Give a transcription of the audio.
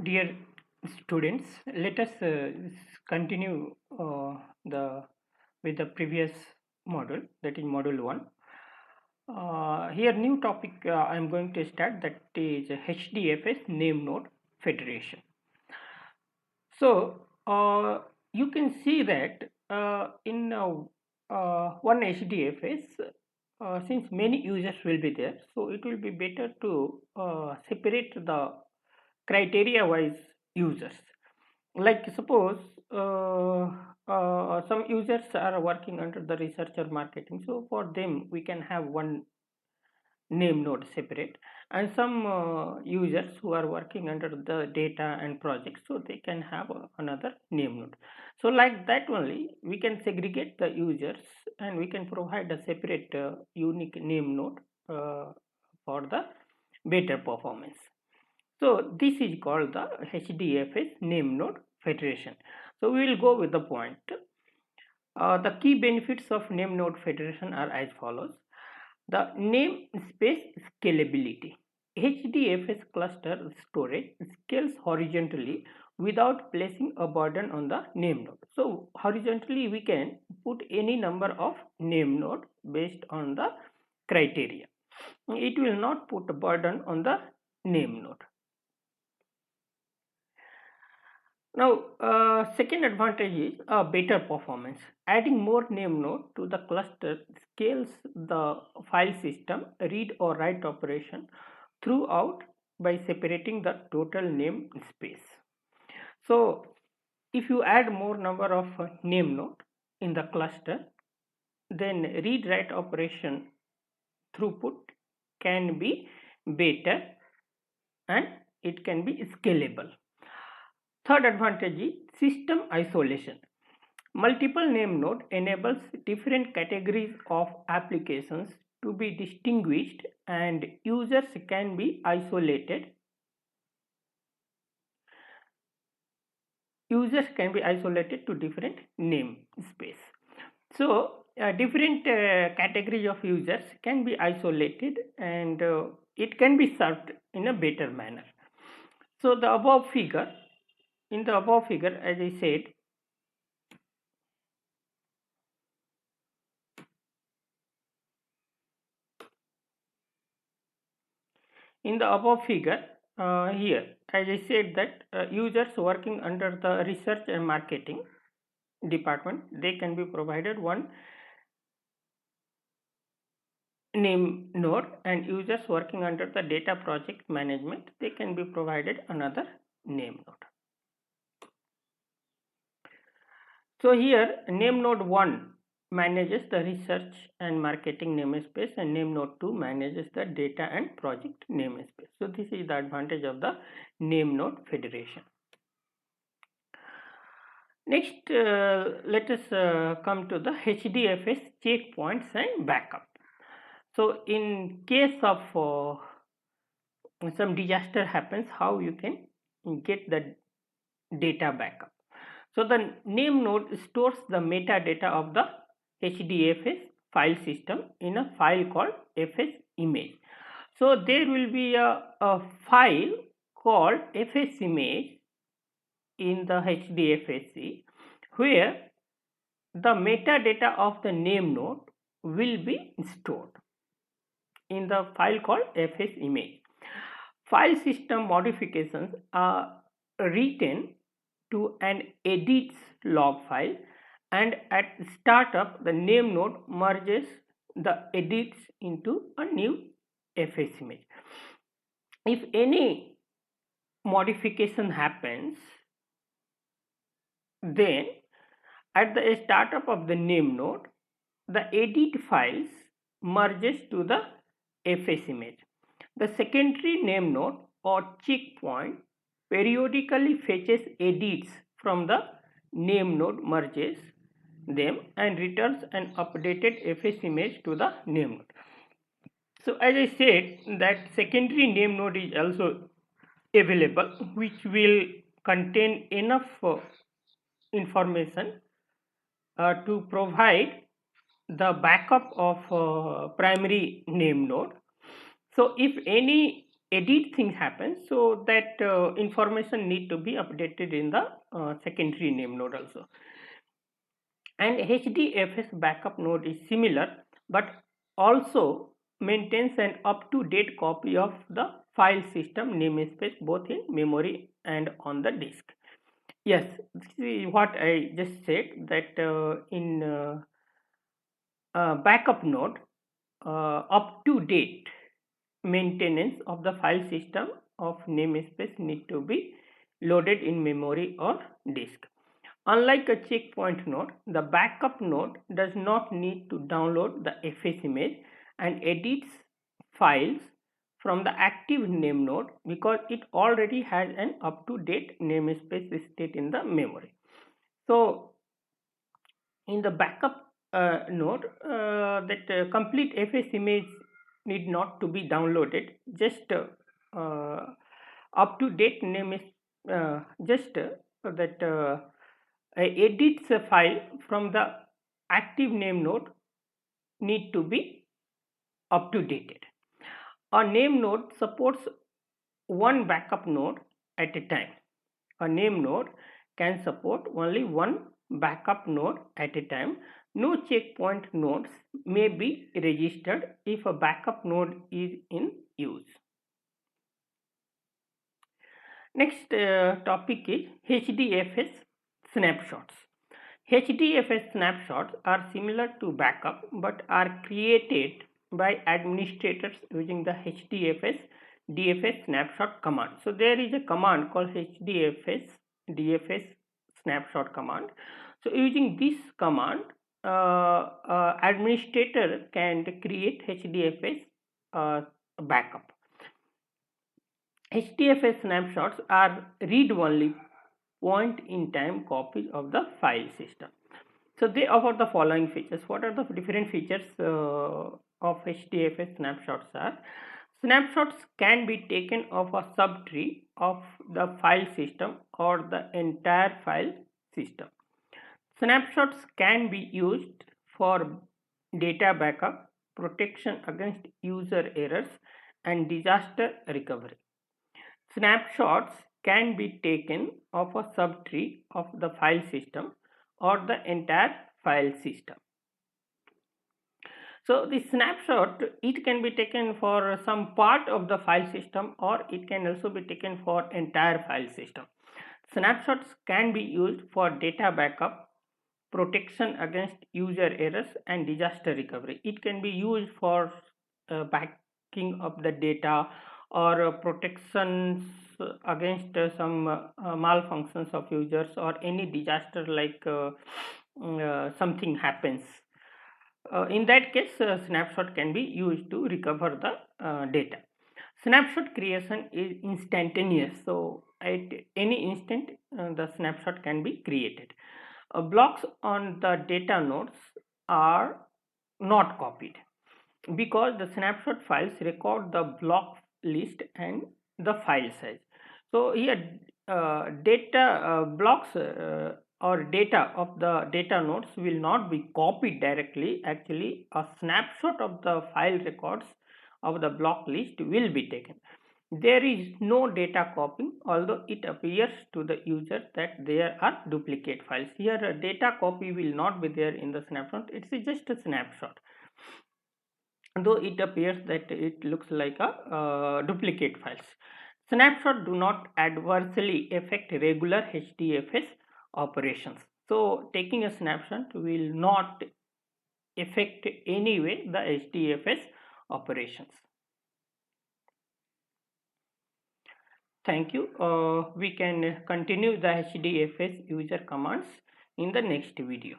Dear students, let us continue the with the previous module, that is module 1. Here new topic I am going to start, that is HDFS name node federation. So you can see that in one HDFS, since many users will be there, so it will be better to separate the criteria wise users. Like suppose some users are working under the research or marketing, so for them we can have one name node separate, and some users who are working under the data and projects, so they can have another name node. So like that only we can segregate the users, and we can provide a separate unique name node for the better performance. So this is called the HDFS name node federation. So we will go with the point. The key benefits of name node federation are as follows. The namespace scalability. HDFS cluster storage scales horizontally without placing a burden on the name node. So horizontally we can put any number of name node based on the criteria. It will not put a burden on the name node. Now, second advantage is better performance. Adding more name node to the cluster scales the file system read or write operation throughout by separating the total name space. So, if you add more number of name node in the cluster, then read write operation throughput can be better, and it can be scalable. Third advantage is system isolation. Multiple name node enables different categories of applications to be distinguished, and users can be isolated. Users can be isolated to different namespace. So different categories of users can be isolated, and it can be served in a better manner. So the above figure, in the above figure, as I said, in the above figure, here, as I said, that users working under the research and marketing department, they can be provided one name node, and users working under the data project management, they can be provided another name node. So here name node 1 manages the research and marketing namespace, and name node 2 manages the data and project namespace. So this is the advantage of the name node federation. Next, let us come to the HDFS checkpoints and backup. So in case of some disaster happens, how you can get the data backup. So the name node stores the metadata of the HDFS file system in a file called fs image. So there will be a file called fs image in the HDFS, where the metadata of the name node will be stored in the file called fs image. File system modifications are written to an edits log file, and at startup the name node merges the edits into a new fs image. If any modification happens, then at the startup of the name node, the edit files merges to the fs image. The secondary name node or checkpoint periodically fetches edits from the name node, merges them, and returns an updated fs image to the name node. So as I said, that secondary name node is also available, which will contain enough information to provide the backup of primary name node. So if any edit things happen, so that information need to be updated in the secondary name node also. And HDFS backup node is similar, but also maintains an up-to-date copy of the file system namespace both in memory and on the disk. Yes, this is what I just said, that in backup node, up-to-date maintenance of the file system of namespace need to be loaded in memory or disk. Unlike a checkpoint node, the backup node does not need to download the FS image and edits files from the active name node because it already has an up-to-date namespace state in the memory. So in the backup node, that complete FS image need not to be downloaded, just up-to-date name is just that edits a file from the active name node need to be up to dated. A name node supports one backup node at a time. A name node can support only one backup node at a time. No checkpoint nodes may be registered if a backup node is in use. Next topic is HDFS snapshots. HDFS snapshots are similar to backup but are created by administrators using the HDFS DFS snapshot command. So there is a command called HDFS DFS snapshot command. So using this command, administrator can create HDFS backup. HDFS snapshots are read-only point-in-time copies of the file system. So they offer the following features. What are the different features of HDFS snapshots are? Snapshots can be taken of a subtree of the file system or the entire file system. Snapshots can be used for data backup, protection against user errors, and disaster recovery. Snapshots can be taken of a subtree of the file system or the entire file system. So the snapshot, it can be taken for some part of the file system or it can also be taken for entire file system. Snapshots can be used for data backup, protection against user errors, and disaster recovery. It can be used for backing up the data or protections against some malfunctions of users or any disaster, like something happens. In that case, snapshot can be used to recover the data. Snapshot creation is instantaneous, so at any instant the snapshot can be created. Blocks on the data nodes are not copied because the snapshot files record the block list and the file size. So here data blocks or data of the data nodes will not be copied directly. Actually, a snapshot of the file records of the block list will be taken. There is no data copying, although it appears to the user that there are duplicate files. Here a data copy will not be there in the snapshot, it is just a snapshot, though it appears that it looks like a duplicate files. Snapshot do not adversely affect regular HDFS operations. So taking a snapshot will not affect any way the HDFS operations. Thank you. We can continue the HDFS user commands in the next video.